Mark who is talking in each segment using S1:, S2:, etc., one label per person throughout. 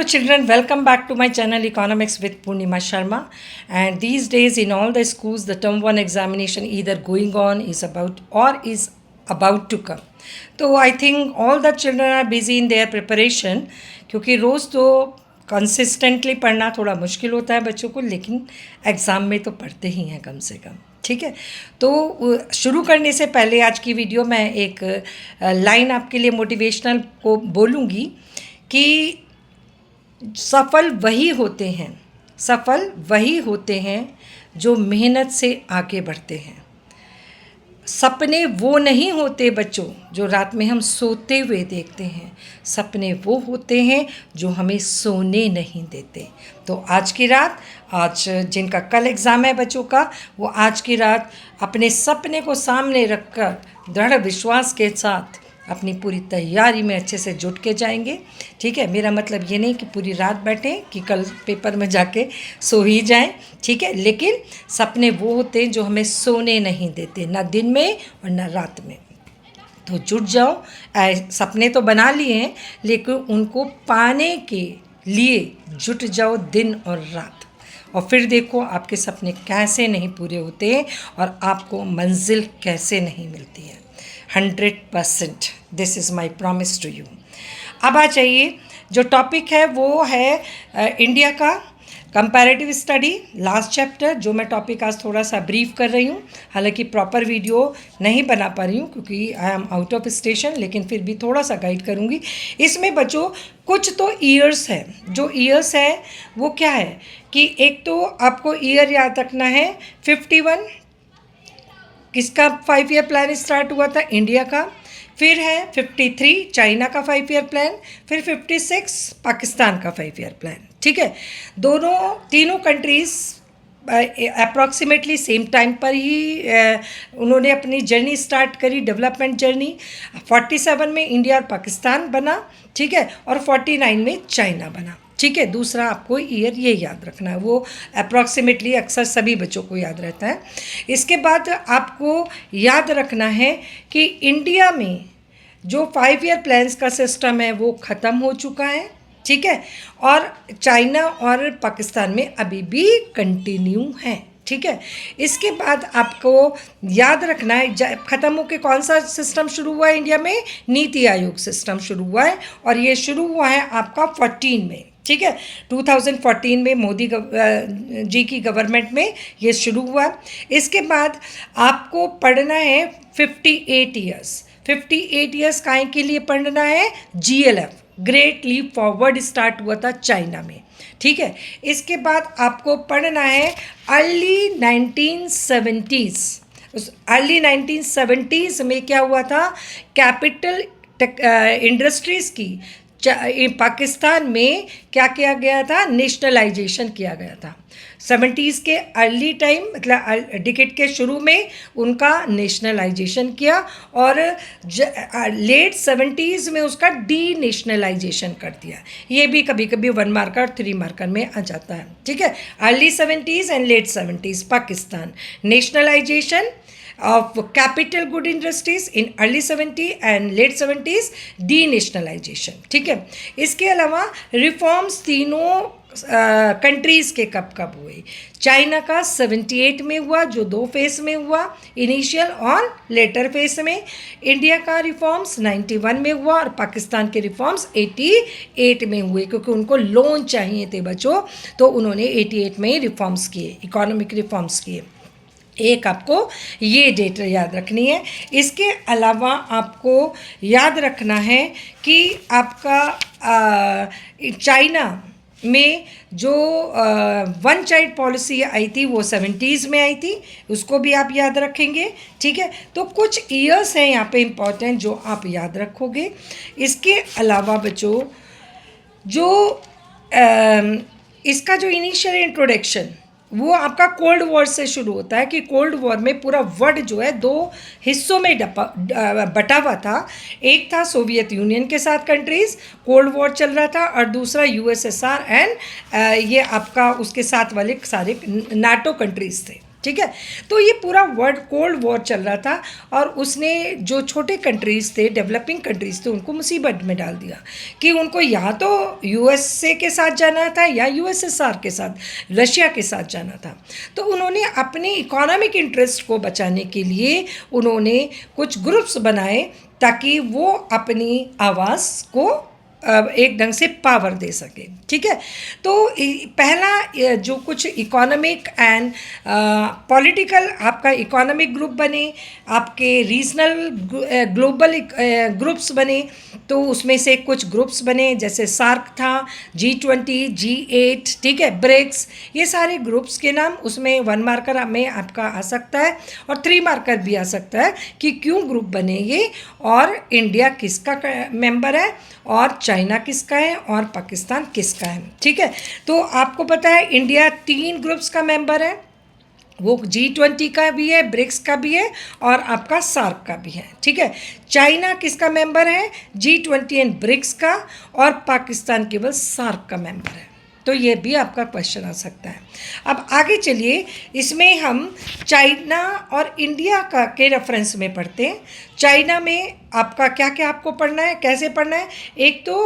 S1: children, welcome back to my channel Economics with Purnima Sharma. And these days in all the schools the term 1 examination either going on is about to come. So I think all the children are busy in their preparation क्योंकि रोज़ तो consistently पढ़ना थोड़ा मुश्किल होता है बच्चों को, लेकिन एग्ज़ाम में तो पढ़ते ही हैं कम से कम। ठीक है, तो शुरू करने से पहले आज की वीडियो मैं एक लाइन आपके लिए मोटिवेशनल को बोलूँगी कि सफल वही होते हैं जो मेहनत से आगे बढ़ते हैं। सपने वो नहीं होते बच्चों जो रात में हम सोते हुए देखते हैं, सपने वो होते हैं जो हमें सोने नहीं देते। तो आज की रात, आज जिनका कल एग्ज़ाम है बच्चों का, वो आज की रात अपने सपने को सामने रखकर दृढ़ विश्वास के साथ अपनी पूरी तैयारी में अच्छे से जुट के जाएंगे। ठीक है, मेरा मतलब ये नहीं कि पूरी रात बैठें कि कल पेपर में जाके सो ही जाएं। ठीक है, लेकिन सपने वो होते हैं जो हमें सोने नहीं देते, ना दिन में और ना रात में। तो जुट जाओ, सपने तो बना लिए हैं लेकिन उनको पाने के लिए जुट जाओ दिन और रात, और फिर देखो आपके सपने कैसे नहीं पूरे होते हैं और आपको मंजिल कैसे नहीं मिलती है। 100% this is my promise to you. अब आ जाइए, जो टॉपिक है वो है इंडिया का कंपैरेटिव स्टडी लास्ट चैप्टर, जो मैं टॉपिक आज थोड़ा सा ब्रीफ कर रही हूँ। हालांकि प्रॉपर वीडियो नहीं बना पा रही हूँ क्योंकि I am out of station, लेकिन फिर भी थोड़ा सा गाइड करूँगी। इसमें बच्चों कुछ तो ईयर्स है, जो ईयर्स है वो क्या है कि एक तो आपको ईयर याद रखना है 51, किसका 5 ईयर प्लान स्टार्ट हुआ था, इंडिया का। फिर है 53 चाइना का 5 ईयर प्लान, फिर 56 पाकिस्तान का 5 ईयर प्लान। ठीक है, तीनों कंट्रीज़ अप्रॉक्सीमेटली सेम टाइम पर ही उन्होंने अपनी जर्नी स्टार्ट करी, डेवलपमेंट जर्नी। 47 में इंडिया और पाकिस्तान बना, ठीक है, और 49 में चाइना बना। ठीक है, दूसरा आपको ईयर ये याद रखना है, वो अप्रॉक्सीमेटली अक्सर सभी बच्चों को याद रहता है। इसके बाद आपको याद रखना है कि इंडिया में जो 5 ईयर प्लान्स का सिस्टम है वो ख़त्म हो चुका है। ठीक है, और चाइना और पाकिस्तान में अभी भी कंटिन्यू है। ठीक है, इसके बाद आपको याद रखना है ख़त्म होकर कौन सा सिस्टम शुरू हुआ है इंडिया में, नीति आयोग सिस्टम शुरू हुआ है, और ये शुरू हुआ है आपका 14 में। ठीक है, 2014 में मोदी जी की गवर्नमेंट में ये शुरू हुआ। इसके बाद आपको पढ़ना है 58 ईयर्स काहे के लिए पढ़ना है, GLF great leap forward start हुआ था चाइना में। ठीक है, इसके बाद आपको पढ़ना है अर्ली 1970s। उस अर्ली 1970s में क्या हुआ था, कैपिटल इंडस्ट्रीज़ की पाकिस्तान में क्या किया गया था, नेशनलाइजेशन किया गया था। 70s के अर्ली टाइम मतलब डिकेड के शुरू में उनका नेशनलाइजेशन किया, और लेट 70s में उसका डी नेशनलाइजेशन कर दिया। ये भी कभी कभी 1 मार्कर और 3 मार्कर में आ जाता है। ठीक है, early 70s and let 70s Pakistan, nationalisation of capital good industries in early 70 and late 70s, denationalization। ठीक है, इसके अलावा रिफॉर्म्स तीनों कंट्रीज़ के कब हुए, चाइना का 78 में हुआ जो 2 फेस में हुआ, इनिशियल और लेटर फेस में। इंडिया का रिफॉर्म्स 91 में हुआ और पाकिस्तान के रिफॉर्म्स 88 में हुए, क्योंकि उनको लोन चाहिए थे बच्चों, तो उन्होंने 88 में ही रिफॉर्म्स किए, इकोनॉमिक रिफॉर्म्स किए। एक आपको ये डेट याद रखनी है। इसके अलावा आपको याद रखना है कि आपका चाइना में जो 1 चाइल्ड पॉलिसी आई थी वो 70s में आई थी, उसको भी आप याद रखेंगे। ठीक है, तो कुछ ईयर्स हैं यहाँ पे इम्पॉर्टेंट जो आप याद रखोगे। इसके अलावा बच्चों जो इसका जो इनिशियल इंट्रोडक्शन वो आपका कोल्ड वॉर से शुरू होता है कि कोल्ड वॉर में पूरा वर्ल्ड जो है 2 हिस्सों में बटा हुआ था। एक था सोवियत यूनियन के साथ कंट्रीज़, कोल्ड वॉर चल रहा था, और दूसरा USSR एंड ये आपका उसके साथ वाले सारे नाटो कंट्रीज़ थे। ठीक है। तो ये पूरा वर्ल्ड कोल्ड वॉर चल रहा था और उसने जो छोटे कंट्रीज़ थे, डेवलपिंग कंट्रीज़ थे, उनको मुसीबत में डाल दिया कि उनको या तो यूएसए के साथ जाना था या यूएसएसआर के साथ, रशिया के साथ जाना था। तो उन्होंने अपनी इकोनॉमिक इंटरेस्ट को बचाने के लिए उन्होंने कुछ ग्रुप्स बनाए ताकि वो अपनी आवाज़ को एक ढंग से पावर दे सके, ठीक है। तो पहला जो कुछ इकोनॉमिक एंड पॉलिटिकल आपका इकोनॉमिक ग्रुप बने, आपके रीजनल ग्लोबल ग्रुप्स बने। तो उसमें से कुछ ग्रुप्स बने जैसे सार्क था, G20, G8, ठीक है, ब्रिक्स, ये सारे ग्रुप्स के नाम उसमें 1 मार्कर में आपका आ सकता है और 3 मार्कर भी आ सकता है कि क्यों ग्रुप बने ये, और इंडिया किसका मेंबर है और चाइना किसका है और पाकिस्तान किसका है, ठीक है। तो आपको पता है इंडिया 3 ग्रुप्स का मेंबर है, वो G20 का भी है, ब्रिक्स का भी है और आपका सार्क का भी है, ठीक है। चाइना किसका मेंबर है? G20 एंड ब्रिक्स का, और पाकिस्तान केवल सार्क का मेंबर है। तो ये भी आपका क्वेश्चन आ सकता है। अब आगे चलिए, इसमें हम चाइना और इंडिया का के रेफरेंस में पढ़ते हैं। चाइना में आपका क्या क्या आपको पढ़ना है, कैसे पढ़ना है? एक तो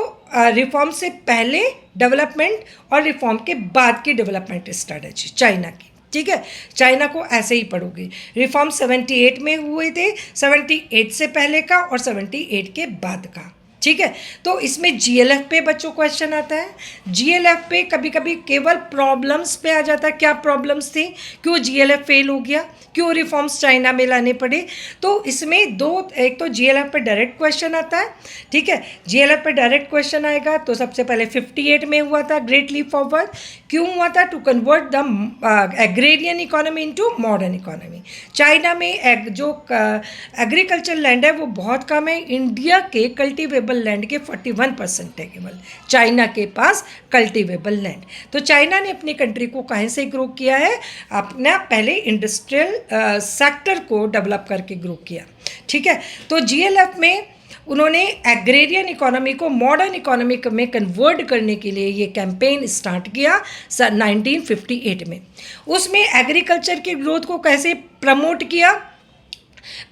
S1: रिफॉर्म से पहले डेवलपमेंट और रिफॉर्म के बाद की डेवलपमेंट स्ट्रेटजी चाइना की, ठीक है। चाइना को ऐसे ही पढ़ोगे। रिफॉर्म 78 में हुए थे, 78 से पहले का और 78 के बाद का, ठीक है। तो इसमें GLF पे बच्चों क्वेश्चन आता है। GLF पे कभी कभी केवल प्रॉब्लम्स पे आ जाता है, क्या प्रॉब्लम्स थी, क्यों GLF फेल हो गया, क्यों रिफॉर्म्स चाइना में लाने पड़े। तो इसमें दो, एक तो GLF पे डायरेक्ट क्वेश्चन आता है, ठीक है। GLF पे डायरेक्ट क्वेश्चन आएगा तो सबसे पहले 58 में हुआ था ग्रेट लीप फॉरवर्ड। क्यों हुआ था? To convert the agrarian economy into modern economy. China में जो एग्रीकल्चर लैंड है वो बहुत कम है, इंडिया के कल्टिवेबल लैंड के 41% है केवल चाइना के पास कल्टिवेबल लैंड। तो चाइना ने अपनी कंट्री को कहाँ से ग्रो किया है? अपना पहले इंडस्ट्रियल सेक्टर को डेवलप करके ग्रो किया, ठीक है। तो GLF में उन्होंने एग्रेरियन इकोनॉमी को मॉडर्न इकोनॉमी में कन्वर्ट करने के लिए ये कैंपेन स्टार्ट किया 1958 में। उसमें एग्रीकल्चर की ग्रोथ को कैसे प्रमोट किया?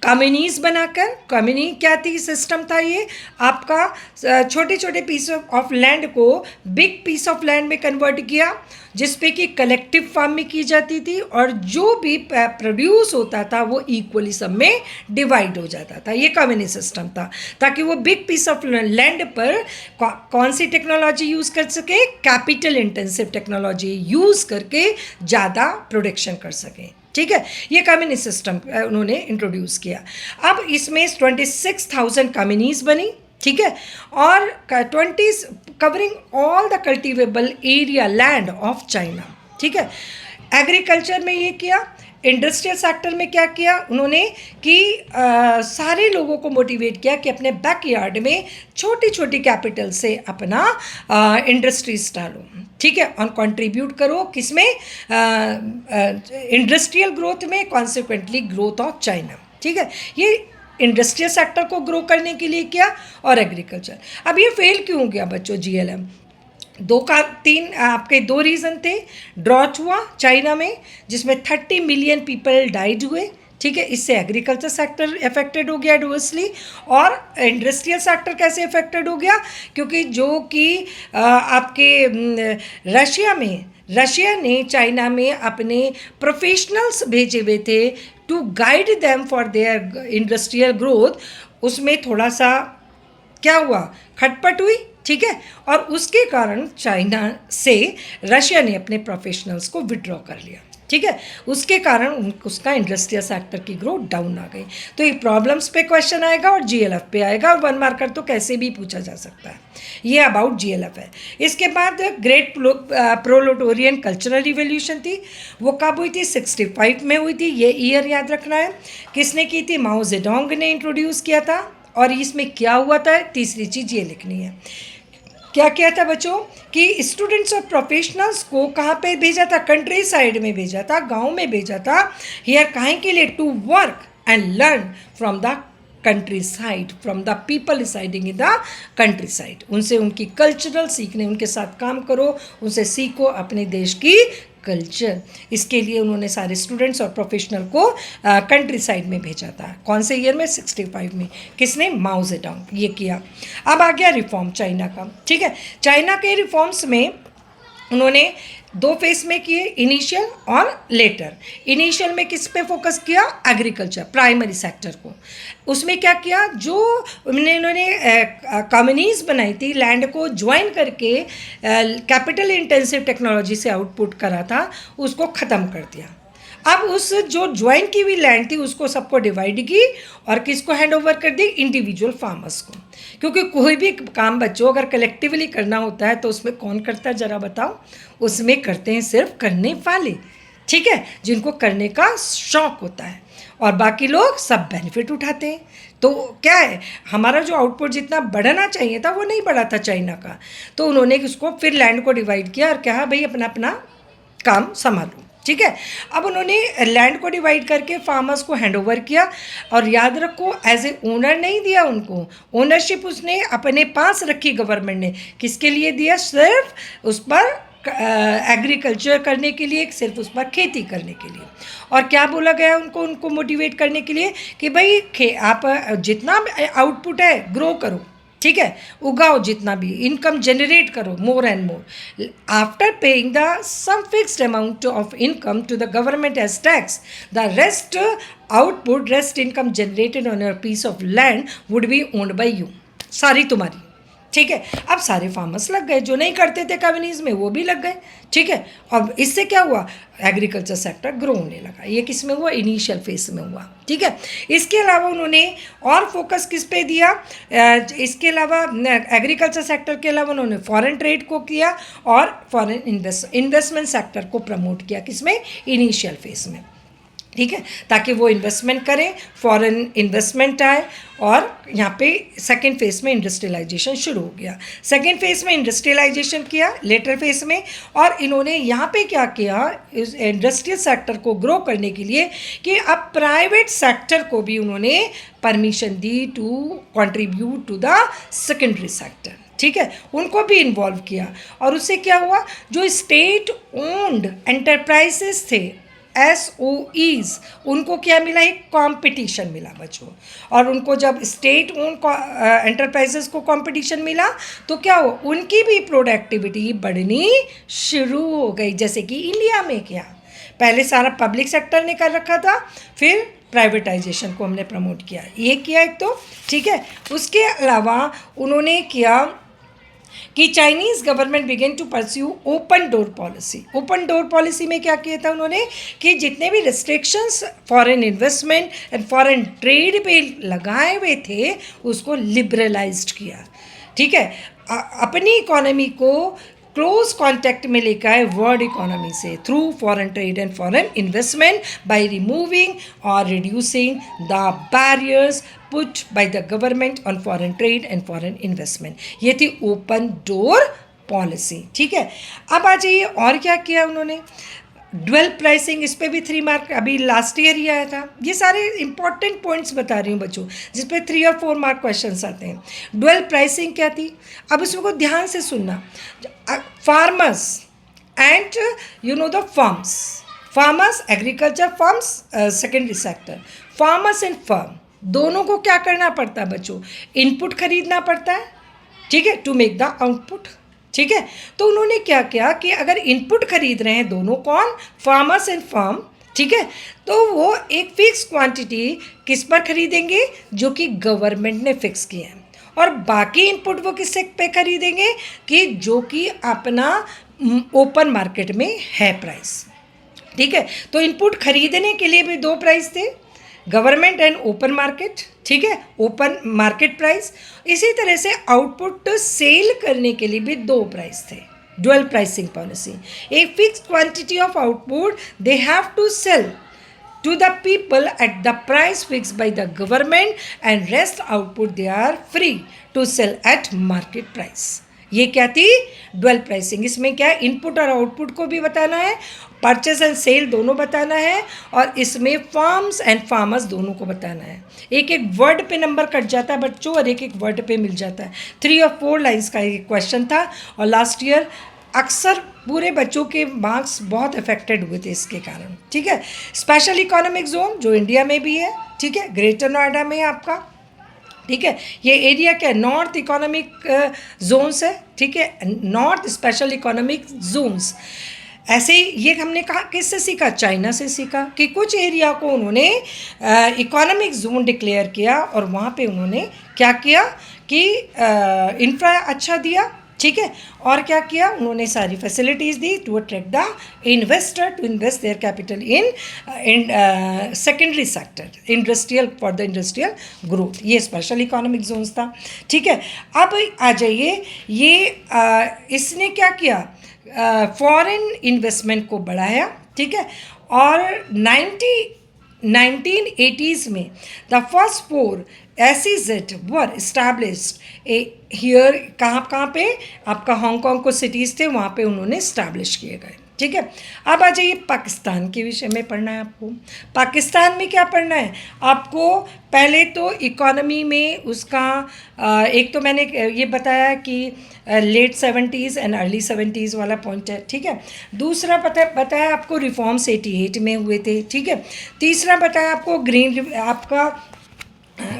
S1: कम्युनीज बनाकर। कम्युनी क्या थी? सिस्टम था ये आपका, छोटे छोटे पीस ऑफ लैंड को बिग पीस ऑफ लैंड में कन्वर्ट किया, जिसपे कि कलेक्टिव फार्मिंग की जाती थी और जो भी प्रोड्यूस होता था वो इक्वली सब में डिवाइड हो जाता था। ये कम्युनी सिस्टम था ताकि वो बिग पीस ऑफ लैंड पर कौन सी टेक्नोलॉजी यूज़ कर सके? कैपिटल इंटेंसिव टेक्नोलॉजी यूज़ करके ज़्यादा प्रोडक्शन कर सकें, ठीक है। ये कम्युनी सिस्टम उन्होंने इंट्रोड्यूस किया। अब इसमें 26,000 कम्युनीज बनी, ठीक है, और 20 covering all the cultivable area land of China, ठीक है। एग्रीकल्चर में ये किया। इंडस्ट्रियल सेक्टर में क्या किया उन्होंने कि सारे लोगों को मोटिवेट किया कि अपने बैकयार्ड में छोटी छोटी कैपिटल से अपना इंडस्ट्रीज डालो, ठीक है, और कंट्रीब्यूट करो किसमें? इंडस्ट्रियल ग्रोथ में, कॉन्सिक्वेंटली ग्रोथ ऑफ चाइना, ठीक है। ये इंडस्ट्रियल सेक्टर को ग्रो करने के लिए किया और एग्रीकल्चर। अब ये फेल क्यों हो गया बच्चों GLM? 3 आपके 2 रीज़न थे। ड्रॉट हुआ चाइना में जिसमें 30 मिलियन पीपल डाइड हुए, ठीक है, इससे एग्रीकल्चर सेक्टर इफेक्टेड हो गया एडवर्सली। और इंडस्ट्रियल सेक्टर कैसे इफेक्टेड हो गया? क्योंकि जो कि आपके रशिया ने चाइना में अपने प्रोफेशनल्स भेजे हुए थे to guide them for their industrial growth. उसमें थोड़ा सा क्या हुआ? खटपट हुई, ठीक है, और उसके कारण चाइना से रशिया ने अपने प्रोफेशनल्स को विड्रॉ कर लिया, ठीक है। उसके कारण उसका इंडस्ट्रियल सेक्टर की ग्रोथ डाउन आ गई। तो ये प्रॉब्लम्स पे क्वेश्चन आएगा और GLF पे आएगा और 1 मार्कर तो कैसे भी पूछा जा सकता है। ये अबाउट GLF है। इसके बाद ग्रेट प्रोलेटोरियन कल्चरल रिवॉल्यूशन थी। वो कब हुई थी? 65 में हुई थी। ये ईयर याद रखना है। किसने की थी? माओ जेडोंग ने इंट्रोड्यूस किया था। और इसमें क्या हुआ था? तीसरी चीज़ ये लिखनी है। क्या किया था बच्चों कि स्टूडेंट्स और प्रोफेशनल्स को कहाँ पे भेजा था? कंट्री साइड में भेजा था, गांव में भेजा था। हियर काहे के लिए? To work and learn from the countryside, from the people residing in the countryside. उनसे उनकी कल्चरल सीखने, उनके साथ काम करो, उनसे सीखो अपने देश की एग्रीकल्चर। इसके लिए उन्होंने सारे स्टूडेंट्स और प्रोफेशनल को कंट्री साइड में भेजा था। कौन से ईयर में? 65 में। किसने? माओ जेडोंग। ये किया। अब आ गया रिफॉर्म चाइना का। ठीक है, चाइना के रिफॉर्म्स में उन्होंने 2 फेस में किए, इनिशियल और लेटर। इनिशियल में किस पे फोकस किया? एग्रीकल्चर, प्राइमरी सेक्टर को। उसमें क्या किया? जो इन्होंने कॉलोनीज बनाई थी, लैंड को ज्वाइन करके कैपिटल इंटेंसिव टेक्नोलॉजी से आउटपुट करा था, उसको ख़त्म कर दिया। अब उस जो ज्वाइन की हुई लैंड थी उसको सबको डिवाइड की और किसको हैंड ओवर कर दी? इंडिविजुअल फार्मर्स को। क्योंकि कोई भी काम बच्चों अगर कलेक्टिवली करना होता है तो उसमें कौन करता है ज़रा बताओ? उसमें करते हैं सिर्फ करने वाले, ठीक है, जिनको करने का शौक होता है, और बाकी लोग सब बेनिफिट उठाते हैं। तो क्या है, हमारा जो आउटपुट जितना बढ़ना चाहिए था वो नहीं बढ़ा था चाइना का। तो उन्होंने उसको फिर लैंड को डिवाइड किया और कहा भाई अपना अपना काम संभालो। ठीक है, अब उन्होंने लैंड को डिवाइड करके फार्मर्स को हैंड ओवर किया, और याद रखो एज ए ओनर नहीं दिया उनको, ओनरशिप उसने अपने पास रखी गवर्नमेंट ने। किसके लिए दिया? सिर्फ उस पर एग्रीकल्चर करने के लिए, सिर्फ उस पर खेती करने के लिए। और क्या बोला गया उनको मोटिवेट करने के लिए कि भाई आप जितना आउटपुट है ग्रो करो, ठीक है, उगाओ, जितना भी इनकम जनरेट करो, more and more, after paying the some fixed amount of income to the government as tax, the rest output, rest income generated on your piece of land would be owned by you, सारी तुम्हारी। ठीक है, अब सारे farmers लग गए, जो नहीं करते थे कम्युनिज़म में वो भी लग गए। ठीक है, अब इससे क्या हुआ? एग्रीकल्चर सेक्टर ग्रो होने लगा। ये किस में हुआ? इनिशियल फेस में हुआ। ठीक है, इसके अलावा उन्होंने और फोकस किस पे दिया? इसके अलावा एग्रीकल्चर सेक्टर के अलावा उन्होंने फॉरेन ट्रेड को किया और फॉरेन इन्वेस्टमेंट सेक्टर को प्रमोट किया। किसमें? इनिशियल फेस में। ठीक है, ताकि वो इन्वेस्टमेंट करें, फॉरेन इन्वेस्टमेंट आए, और यहाँ पे सेकेंड फेज में इंडस्ट्रियलाइजेशन शुरू हो गया। सेकेंड फेज में इंडस्ट्रियलाइजेशन किया लेटर फेज में, और इन्होंने यहाँ पे क्या किया? इस इंडस्ट्रियल सेक्टर को ग्रो करने के लिए कि अब प्राइवेट सेक्टर को भी उन्होंने परमिशन दी to contribute to the secondary sector. ठीक है, उनको भी इन्वॉल्व किया, और उससे क्या हुआ? जो स्टेट ओन्ड एंटरप्राइजेस थे, SOEs, उनको क्या मिला? एक कंपटीशन मिला बच्चों। और उनको जब स्टेट ओन एंटरप्राइजेस को कंपटीशन मिला तो क्या हो? उनकी भी प्रोडक्टिविटी बढ़नी शुरू हो गई। जैसे कि इंडिया में क्या, पहले सारा पब्लिक सेक्टर ने कर रखा था, फिर प्राइवेटाइजेशन को हमने प्रमोट किया, ये किया एक तो। ठीक है, उसके अलावा उन्होंने किया कि Chinese government began to pursue open door policy. Open door policy में क्या किया था उन्होंने? कि जितने भी restrictions foreign investment and foreign trade पे लगाए हुए थे उसको लिबरलाइज्ड किया। ठीक है, अपनी इकोनॉमी को क्लोज कांटेक्ट में लेकर आए वर्ल्ड इकोनॉमी से through foreign trade and foreign investment by removing और reducing the barriers put by the government on foreign trade and foreign investment. ये थी ओपन डोर पॉलिसी। ठीक है, अब आ जाइए और क्या किया उन्होंने? ड्वेल प्राइसिंग, इस पे भी 3 मार्क अभी लास्ट ईयर ही आया था। ये सारे इंपॉर्टेंट पॉइंट्स बता रही हूँ बच्चों, जिस पे 3 और 4 मार्क क्वेश्चंस आते हैं। ड्वेल प्राइसिंग क्या थी? अब इसको को ध्यान से सुनना। Farmers and you know the firms, farmers, agriculture firms, secondary sector, farmers and firm, दोनों को क्या करना पड़ता है बच्चों? इनपुट खरीदना पड़ता है, ठीक है, टू मेक द आउटपुट। ठीक है, तो उन्होंने क्या किया कि अगर इनपुट खरीद रहे हैं दोनों, कौन? फार्मर्स एंड फर्म, ठीक है, तो वो एक फिक्स क्वांटिटी किस पर खरीदेंगे? जो कि गवर्नमेंट ने फिक्स किया है, और बाकी इनपुट वो किससे पे खरीदेंगे? कि जो कि अपना ओपन मार्केट में है प्राइस। ठीक है, तो इनपुट खरीदने के लिए भी 2 प्राइस थे, गवर्नमेंट एंड ओपन मार्केट। ठीक है, ओपन मार्केट प्राइस। इसी तरह से आउटपुट सेल करने के लिए भी 2 प्राइस थे। Dual pricing policy, a fixed quantity of output they have to sell to the people at the price fixed by the government, and rest output they are free to sell at market price। ये क्या थी? Dual pricing. इसमें क्या है? Input और output को भी बताना है, परचेज एंड सेल दोनों बताना है, और इसमें फार्म्स एंड फार्मर्स दोनों को बताना है। एक एक वर्ड पे नंबर कट जाता है बच्चों, और एक एक वर्ड पे मिल जाता है। 3 और 4 लाइन्स का एक क्वेश्चन था, और लास्ट ईयर अक्सर पूरे बच्चों के मार्क्स बहुत अफेक्टेड हुए थे इसके कारण, ठीक है। स्पेशल इकोनॉमिक जोन जो इंडिया में भी है, ठीक है, ग्रेटर नोएडा में है आपका, ठीक है। ये एरिया क्या है, नॉर्थ इकोनॉमिक जोन्स है, ठीक है, नॉर्थ स्पेशल इकोनॉमिक जोन्स। ऐसे ही ये हमने कहा किससे सीखा, चाइना से सीखा, कि कुछ एरिया को उन्होंने इकोनॉमिक जोन डिक्लेयर किया और वहाँ पे उन्होंने क्या किया कि इंफ्रा अच्छा दिया, ठीक है, और क्या किया, उन्होंने सारी फैसिलिटीज़ दी to attract the investor to invest their capital in secondary sector industrial for the industrial growth. ये स्पेशल इकोनॉमिक जोन्स था, ठीक है। अब आ जाइए, ये इसने क्या किया, फॉरेन इन्वेस्टमेंट को बढ़ाया, ठीक है, और 1980s में the first 4 SEZ were established here, कहाँ पे आपका हांगकांग को सिटीज़ थे वहाँ पे उन्होंने इस्टेब्लिश किए गए, ठीक है। अब आ जाइए पाकिस्तान के विषय में पढ़ना है आपको। पाकिस्तान में क्या पढ़ना है आपको, पहले तो इकोनॉमी में उसका एक तो मैंने ये बताया कि late 70s and early 70s वाला पॉइंट है, ठीक है। दूसरा बताया आपको रिफॉर्म्स 88 में हुए थे, ठीक है। तीसरा बताया आपको ग्रीन आपका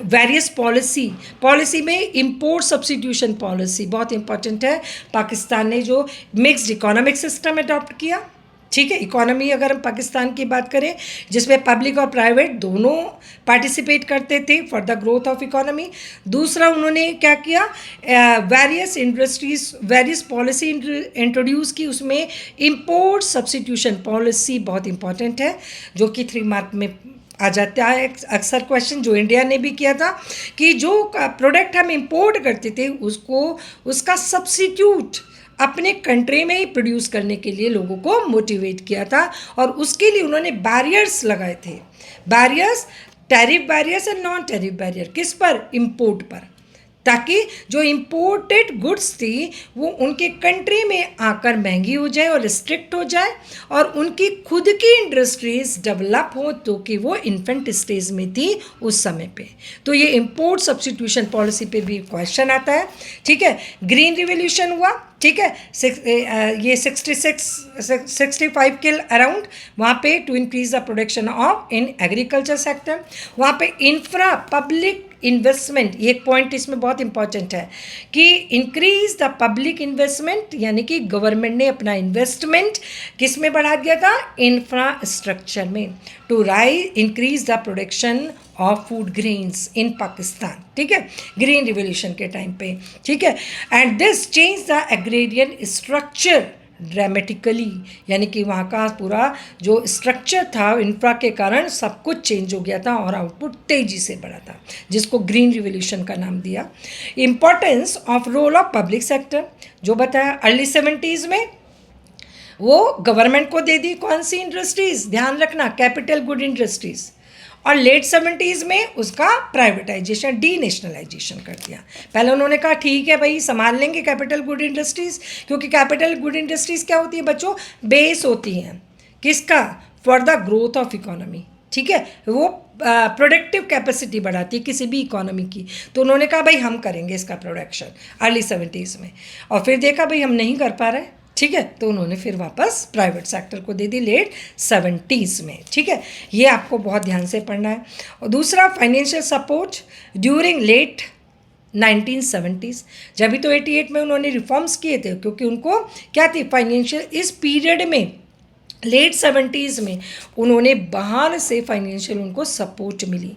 S1: वेरियस पॉलिसी में इंपोर्ट सब्स्टिट्यूशन पॉलिसी बहुत इंपॉर्टेंट है। पाकिस्तान ने जो मिक्स्ड इकोनॉमिक सिस्टम अडॉप्ट किया, ठीक है। इकोनॉमी अगर हम पाकिस्तान की बात करें जिसमें पब्लिक और प्राइवेट दोनों पार्टिसिपेट करते थे for the growth of economy. दूसरा उन्होंने क्या किया, वेरियस पॉलिसी इंट्रोड्यूस की, उसमें इंपोर्ट सब्स्टिट्यूशन पॉलिसी बहुत इंपॉर्टेंट है जो कि 3 मार्क में आ जाता है अक्सर क्वेश्चन, जो इंडिया ने भी किया था कि जो प्रोडक्ट हम इंपोर्ट करते थे उसका सब्स्टिट्यूट अपने कंट्री में ही प्रोड्यूस करने के लिए लोगों को मोटिवेट किया था, और उसके लिए उन्होंने बैरियर्स लगाए थे, barriers, tariff barriers and non tariff barrier, किस पर, इंपोर्ट पर, ताकि जो इम्पोर्टेड गुड्स थी वो उनके कंट्री में आकर महंगी हो जाए और रिस्ट्रिक्ट हो जाए, और उनकी खुद की इंडस्ट्रीज डेवलप हो, तो कि वो इन्फेंट स्टेज में थी उस समय पे। तो ये इंपोर्ट सब्स्टिट्यूशन पॉलिसी पे भी क्वेश्चन आता है, ठीक है। ग्रीन रिवोल्यूशन हुआ, ठीक है, ये 65 के अराउंड, वहाँ पे to increase the production of in agriculture sector, वहाँ पे इंफ्रा पब्लिक इन्वेस्टमेंट, ये एक पॉइंट इसमें बहुत इंपॉर्टेंट है कि इंक्रीज द पब्लिक इन्वेस्टमेंट, यानी कि गवर्नमेंट ने अपना इन्वेस्टमेंट किस में बढ़ा दिया था, इंफ्रास्ट्रक्चर में, to increase the production of food grains in Pakistan, ठीक है, ग्रीन रिवोल्यूशन के टाइम पे, ठीक है। And this change the agrarian structure dramatically, यानी कि वहाँ का पूरा जो स्ट्रक्चर था इंफ्रा के कारण सब कुछ चेंज हो गया था और आउटपुट तेज़ी से बढ़ा था, जिसको ग्रीन रिवोल्यूशन का नाम दिया। Importance of role of public sector जो बताया, अर्ली 70s में वो गवर्नमेंट को दे दी कौन सी इंडस्ट्रीज़, ध्यान रखना, कैपिटल गुड इंडस्ट्रीज़, और लेट 70s में उसका प्राइवेटाइजेशन, डीनेशनलाइजेशन कर दिया। पहले उन्होंने कहा ठीक है भाई संभाल लेंगे कैपिटल गुड इंडस्ट्रीज़, क्योंकि कैपिटल गुड इंडस्ट्रीज़ क्या होती है बच्चों, बेस होती हैं किसका, for the growth of economy, ठीक है, वो प्रोडक्टिव कैपेसिटी बढ़ाती है किसी भी इकोनॉमी की। तो उन्होंने कहा भाई हम करेंगे इसका प्रोडक्शन अर्ली 70s में, और फिर देखा भाई हम नहीं कर पा रहे, ठीक है, तो उन्होंने फिर वापस प्राइवेट सेक्टर को दे दी लेट 70s में, ठीक है। ये आपको बहुत ध्यान से पढ़ना है। और दूसरा financial support during late 1970s, जब भी तो 88 में उन्होंने रिफॉर्म्स किए थे, क्योंकि उनको क्या थी फाइनेंशियल, इस पीरियड में लेट 70s में उन्होंने बाहर से फाइनेंशियल उनको सपोर्ट मिली,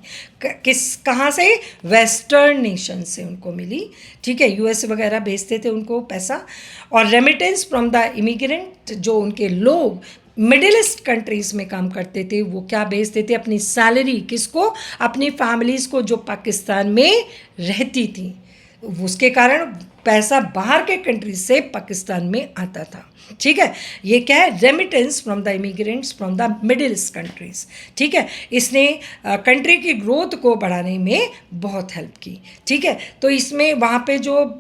S1: कहाँ से, वेस्टर्न नेशन से उनको मिली, ठीक है, यूएस वगैरह भेजते थे उनको पैसा, और रेमिटेंस फ्रॉम द इमिग्रेंट, जो उनके लोग मिडिल ईस्ट कंट्रीज़ में काम करते थे वो क्या भेजते थे, अपनी सैलरी किसको, अपनी फैमिलीज़ को जो पाकिस्तान में रहती थी, उसके कारण पैसा बाहर के कंट्री से पाकिस्तान में आता था, ठीक है। ये क्या है, remittance from the immigrants from the middle east countries, ठीक है। इसने कंट्री की ग्रोथ को बढ़ाने में बहुत हेल्प की, ठीक है। तो इसमें वहाँ पे जो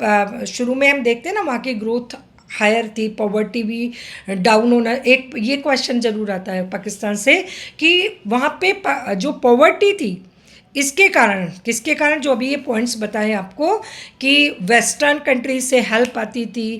S1: शुरू में हम देखते हैं ना, वहाँ की ग्रोथ हायर थी, पॉवर्टी भी डाउन होना, एक ये क्वेश्चन ज़रूर आता है पाकिस्तान से कि वहाँ पे जो पॉवर्टी थी इसके कारण, किसके कारण, जो अभी ये पॉइंट्स बताए आपको कि वेस्टर्न कंट्री से हेल्प आती थी,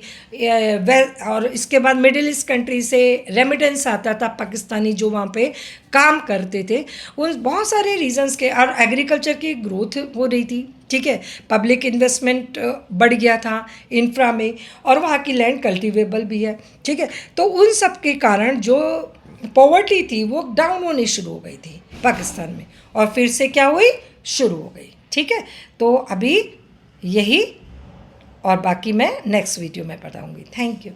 S1: और इसके बाद मिडिल ईस्ट कंट्री से रेमिटेंस आता था पाकिस्तानी जो वहाँ पे काम करते थे, उन बहुत सारे रीजंस के, और एग्रीकल्चर की ग्रोथ हो रही थी, ठीक है, पब्लिक इन्वेस्टमेंट बढ़ गया था इंफ्रा में, और वहाँ की लैंड कल्टिवेबल भी है, ठीक है। तो उन सब के कारण जो पॉवर्टी थी वो डाउन होनी शुरू हो गई थी पाकिस्तान में, और फिर से क्या हुई, शुरू हो गई, ठीक है। तो अभी यही, और बाकी मैं नेक्स्ट वीडियो में बताऊंगी। Thank you.